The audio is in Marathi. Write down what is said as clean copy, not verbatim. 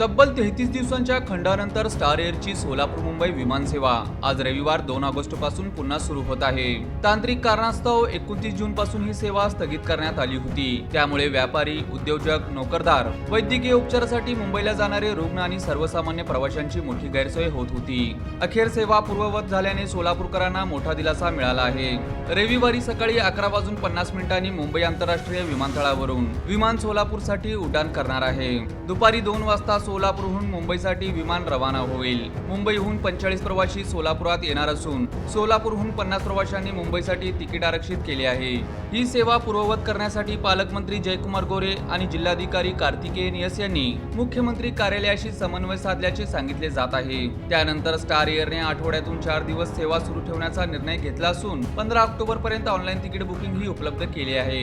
तब्बल 33 दिवसांच्या खंडानंतर स्टार एअरची सोलापूर मुंबई विमानसेवा आज रविवार 2 ऑगस्ट पासून पुन्हा सुरू होत आहे। तांत्रिक कारणास्तव 29 जून पासून ही सेवा स्थगित करण्यात आली होती। त्यामुळे व्यापारी, उद्योजक, नोकरदार, वैद्यकीय उपचारासाठी मुंबईला जाणारे रुग्ण आणि सर्वसामान्य प्रवाशांची मोठी गैरसोय होत होती। अखेर सेवा पूर्ववत झाल्याने सोलापूरकरांना मोठा दिलासा मिळाला आहे। रविवारी सकाळी 11:50 मुंबई आंतरराष्ट्रीय विमानतळावरून विमान सोलापूरसाठी उड्डाण करणार आहे। दुपारी 2 वाजता सोलापूरहून मुंबईसाठी विमान रवाना होईल। मुंबईहून 45 प्रवासी सोलापुरात येणार असून सोलापूरहून 50 प्रवाशांनी मुंबईसाठी तिकीट आरक्षित केले आहे। ही सेवा पूर्ववत करण्यासाठी पालकमंत्री जयकुमार गोरे आणि जिल्हाधिकारी कार्तिकेय एस यांनी मुख्यमंत्री कार्यालयाशी समन्वय साधल्याचे सांगितले जात आहे। त्यानंतर स्टार एअरने आठवड्यातून 4 दिवस सेवा सुरू ठेवण्याचा निर्णय घेतला असून 15 ऑक्टोबर पर्यंत ऑनलाईन तिकीट बुकिंग ही उपलब्ध केली आहे।